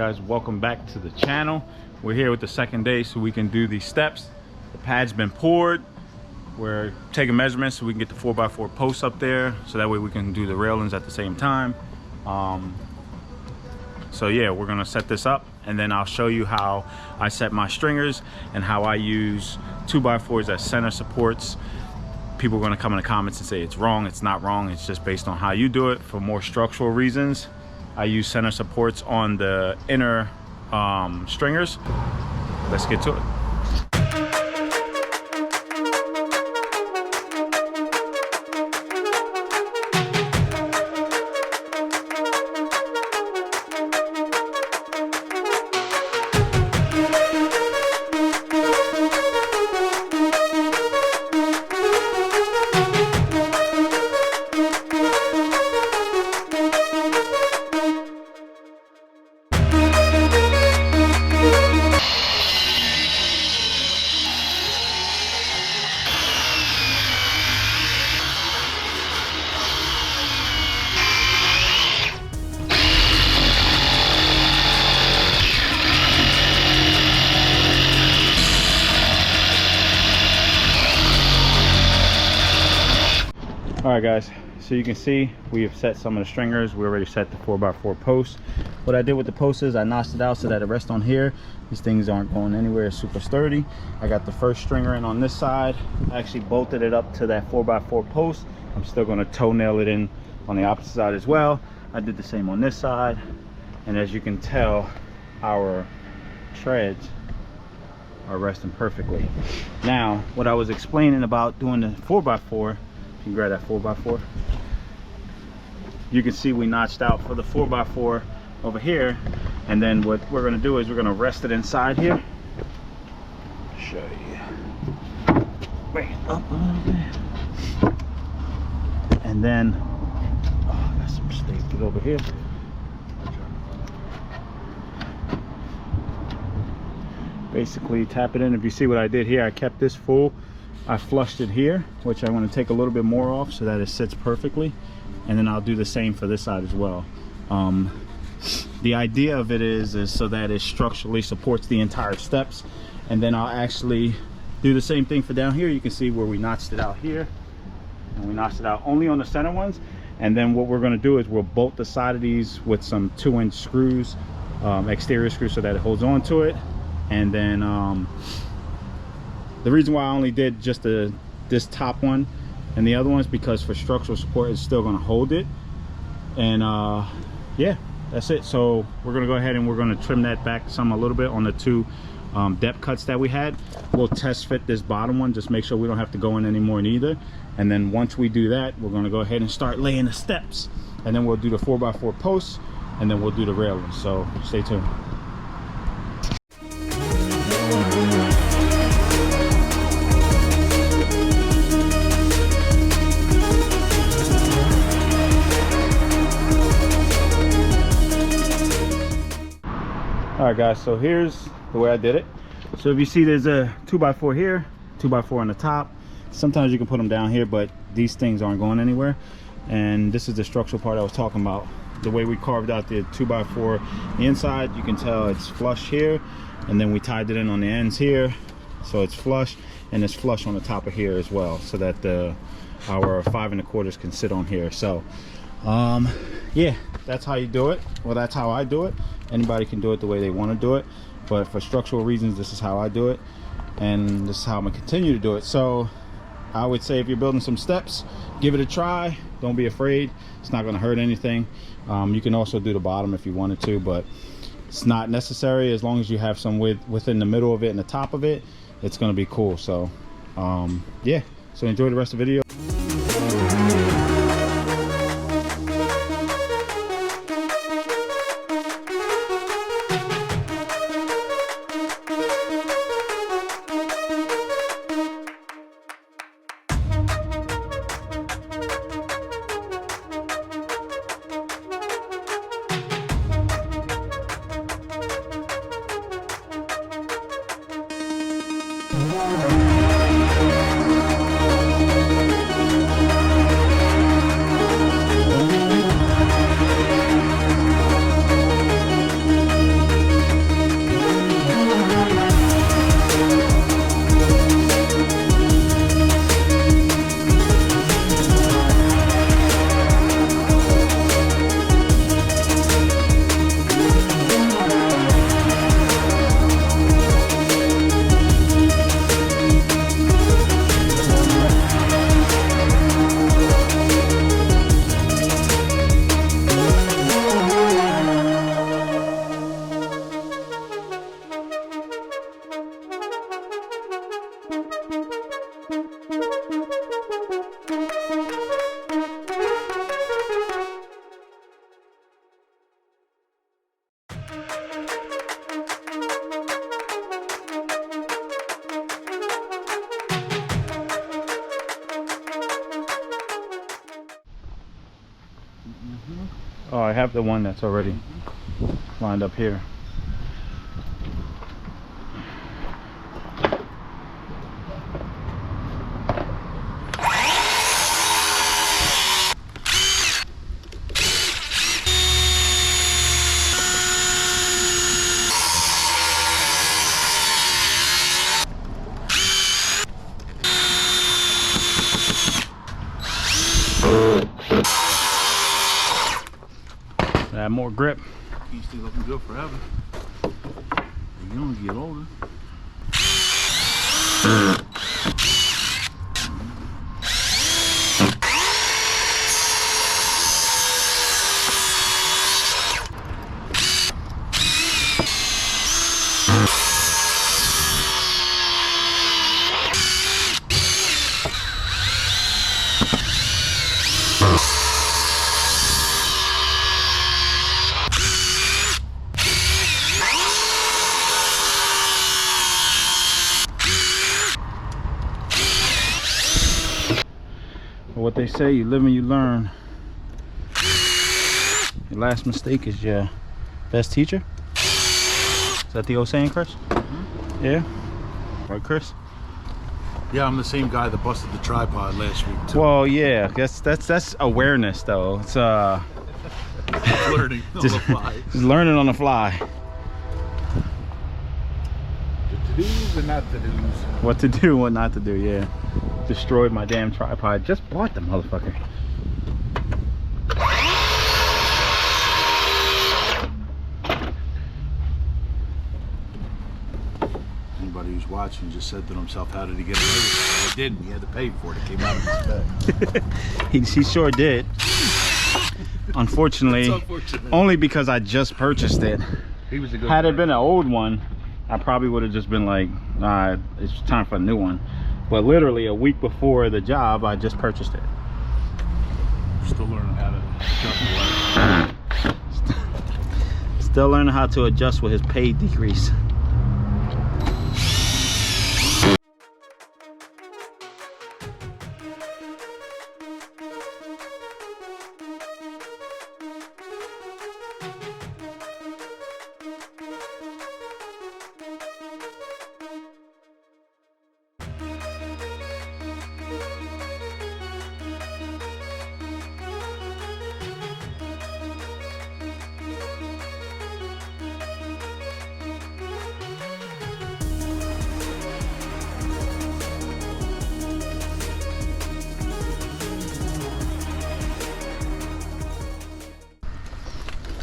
guys, welcome back to the channel. We're here with the second day so we can do these steps. The pad's been poured. We're taking measurements so we can get the 4x4 posts up there, so that way we can do the railings at the same time. So yeah, we're gonna set this up and then I'll show you how I set my stringers and how I use 2x4s as center supports. People are gonna come in the comments and say it's wrong. It's not wrong, it's just based on how you do it. For more structural reasons, I use center supports on the inner stringers. Let's get to it. All right guys, so you can see we have set some of the stringers. We already set the 4x4 posts. What I did with the posts is I notched it out so that it rests on here. These things aren't going anywhere, it's super sturdy. I got the first stringer in on this side. I actually bolted it up to that 4x4 post. I'm still gonna toenail it in on the opposite side as well. I did the same on this side. And as you can tell, our treads are resting perfectly. Now, what I was explaining about doing the 4x4, you can grab that 4x4. You can see we notched out for the 4x4 over here, and then what we're going to do is we're going to rest it inside here. Show you. Bring it up a little bit, and then I got some staples over here. Basically tap it in. If you see what I did here, I kept this full. I flushed it here, which I want to take a little bit more off so that it sits perfectly, and then I'll do the same for this side as well. The idea of it is so that it structurally supports the entire steps, and then I'll actually do the same thing for down here. You can see where we notched it out here, and we notched it out only on the center ones. And then what we're going to do is we'll bolt the side of these with some 2-inch screws, exterior screws, so that it holds on to it. And then the reason why I only did just this top one and the other ones, because for structural support it's still going to hold it. And yeah, that's it. So we're going to go ahead and we're going to trim that back a little bit on the two depth cuts that we had. We'll test fit this bottom one, just make sure we don't have to go in anymore neither. And then once we do that, we're going to go ahead and start laying the steps, and then we'll do the 4x4 posts, and then we'll do the railing. So stay tuned. All right guys, so here's the way I did it. So if you see there's a 2x4 here, 2x4 on the top. Sometimes you can put them down here, but these things aren't going anywhere. And this is the structural part I was talking about. The way we carved out the 2x4 the inside, you can tell it's flush here, and then we tied it in on the ends here, so it's flush, and it's flush on the top of here as well, so that our 5 1/4 can sit on here. So yeah, that's how you do it. Well, that's how I do it. Anybody can do it the way they want to do it, but for structural reasons, this is how I do it, and this is how I'm gonna continue to do it. So I would say if you're building some steps, give it a try. Don't be afraid. It's not going to hurt anything. You can also do the bottom if you wanted to, but it's not necessary. As long as you have some width within the middle of it and the top of it, it's going to be cool. So yeah, so enjoy the rest of the video. Oh, I have the one that's already lined up here. Add more grip. These things looking good forever. You only get older. What they say, you live and you learn. Your last mistake is your best teacher. Is that the old saying, Chris? Mm-hmm. Yeah. Right, Chris? Yeah, I'm the same guy that busted the tripod last week too. Well, yeah, that's awareness though. It's learning on the fly. Just learning on the fly. The to-dos and not to-dos. What to do, what not to do, yeah. Destroyed my damn tripod. Just bought the motherfucker. Anybody who's watching just said to himself, how did he get away with it? I didn't. He had to pay for it. It came out of his bag. he sure did. Unfortunately, only because I just purchased it. He was a good Had guy. it been an old one, I probably would have just been like, nah, it's time for a new one. But literally a week before the job, I just purchased it. Still learning how to adjust the light. Still learning how to adjust with his pay decrease.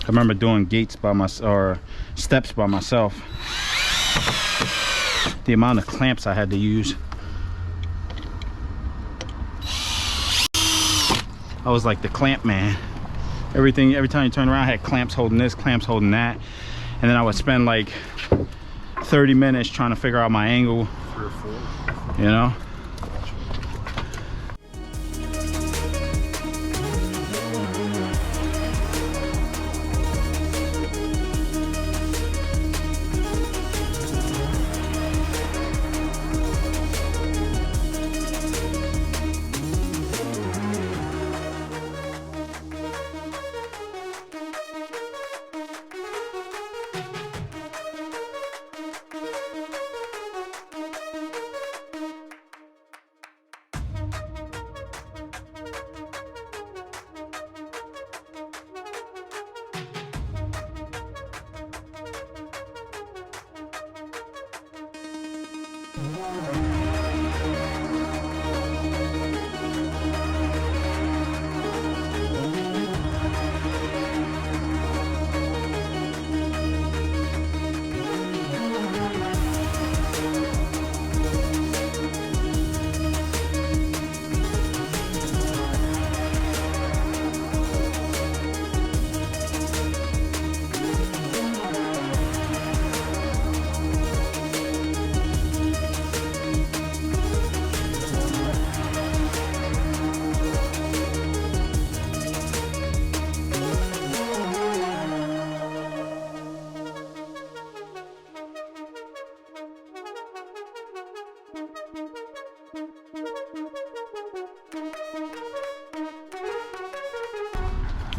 I remember doing gates by myself, or steps by myself. The amount of clamps I had to use. I was like the clamp man. Every time you turn around, I had clamps holding this, clamps holding that. And then I would spend like 30 minutes trying to figure out my angle. 3 or 4. You know?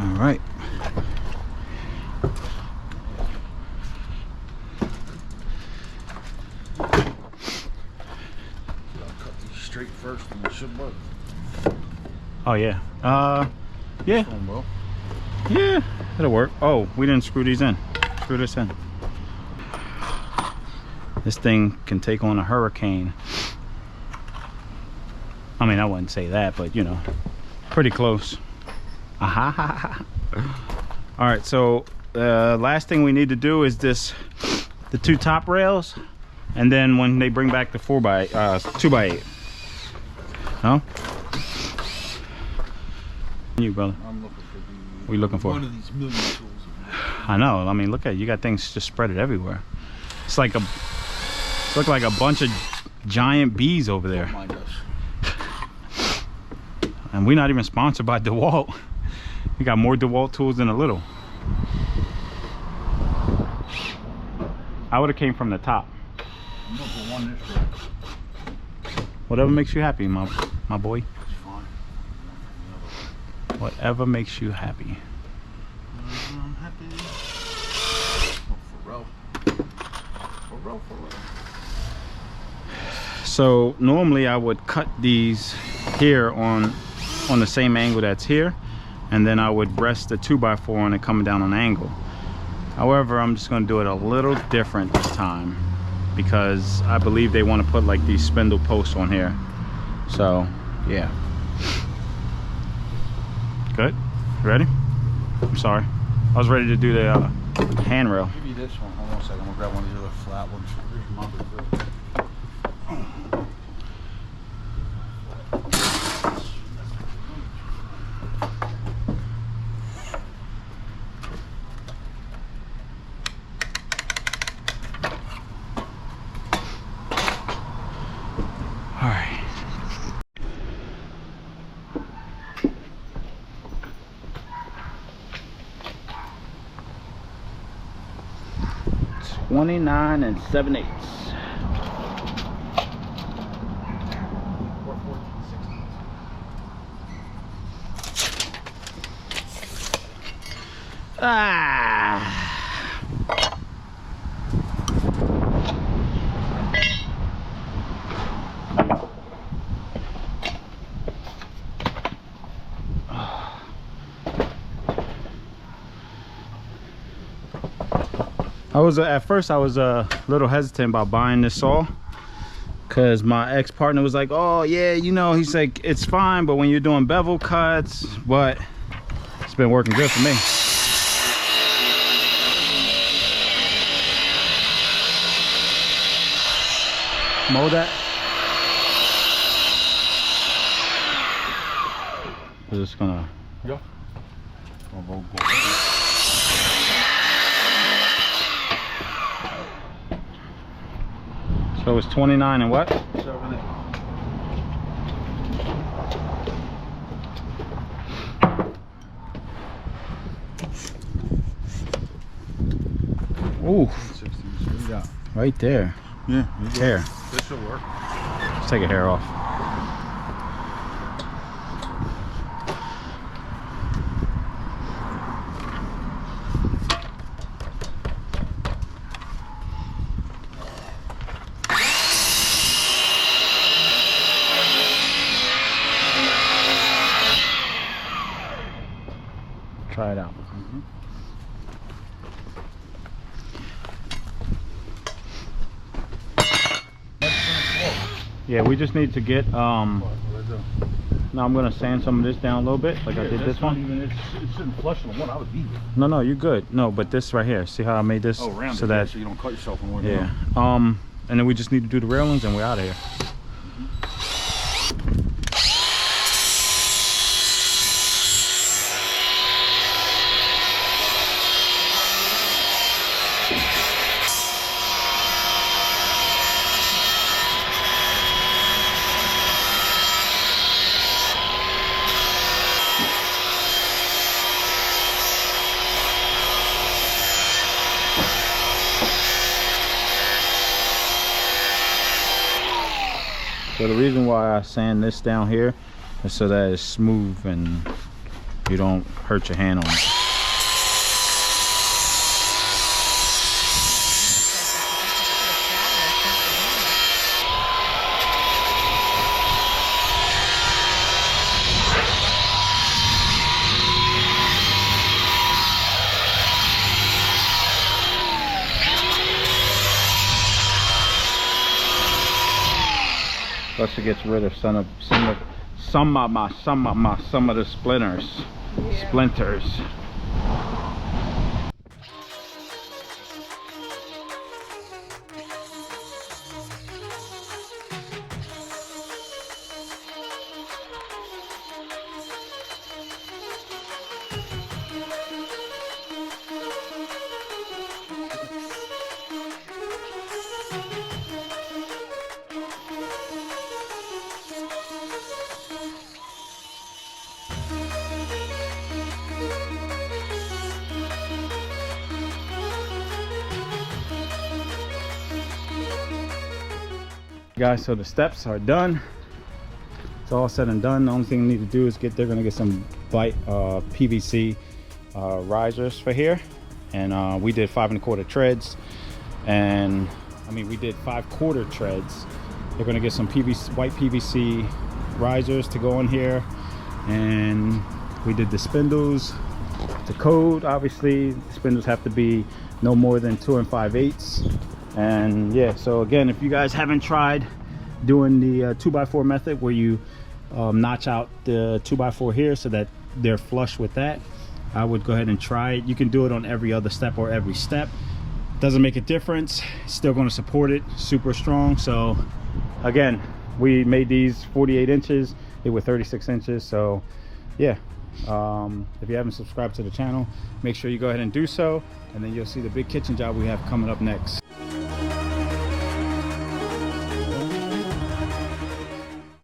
All right. Cut these straight first and it should work. Oh yeah. Yeah. Going well. Yeah, it'll work. Oh, we didn't screw these in. Screw this in. This thing can take on a hurricane. I mean, I wouldn't say that, but you know, pretty close. Aha. All right, so the last thing we need to do is the 2 top rails, and then when they bring back the 2x8. No? You, brother. I'm looking for the. What are you looking for? One of these million tools. I know. I mean, look at it. You got things just spread it everywhere. It's like look like a bunch of giant bees over there. Don't mind us. And we're not even sponsored by DeWalt. We got more DeWalt tools than a little. I would have came from the top. I'm looking for one this way. Whatever makes you happy, my boy. It's fine. Whatever makes you happy. I'm happy. Oh, for real. So normally I would cut these here on the same angle that's here, and then I would rest the 2x4 on it coming down on an angle. However, I'm just going to do it a little different this time because I believe they want to put like these spindle posts on here. So yeah. Good. Ready? I'm sorry, I was ready to do the handrail. Give me this one. Hold on a second. I'm gonna grab one of these other flat ones. Here's mine. All right. $29 7/8. Ah. At first I was a little hesitant about buying this saw because my ex-partner was like, oh yeah, you know, he's like, it's fine, but when you're doing bevel cuts, but it's been working good for me. Mow that. We're just gonna. Yeah. So it's 29 and what? 7/8. Ooh, 16. Yeah. right there. Yeah. Hair. This will work. Let's take a hair off. Try it out. Yeah, we just need to get no, I'm gonna sand some of this down a little bit like I did this one. It's sitting flush on the one I would be with. No, you're good. No, but this right here, see how I made this Around so it, that so you don't cut yourself on one. yeah. And then we just need to do the railings and we're out of here. So the reason why I sand this down here is so that it's smooth and you don't hurt your hand on it. Plus it gets rid of some of the splinters. Yeah. Splinters. Guys, so the steps are done. It's all said and done. The only thing we need to do is they're gonna get some PVC risers for here, and we did 5 1/4 treads, and I mean we did 5/4 treads. They're gonna get some white PVC risers to go in here, and we did the spindles. The code, obviously, the spindles have to be no more than 2 5/8. And yeah, so again, if you guys haven't tried doing the 2x4 method where you notch out the 2x4 here so that they're flush with that, I would go ahead and try it. You can do it on every other step or every step. Doesn't make a difference. Still going to support it super strong. So again, we made these 48 inches. They were 36 inches. So yeah, if you haven't subscribed to the channel, make sure you go ahead and do so, and then you'll see the big kitchen job we have coming up next.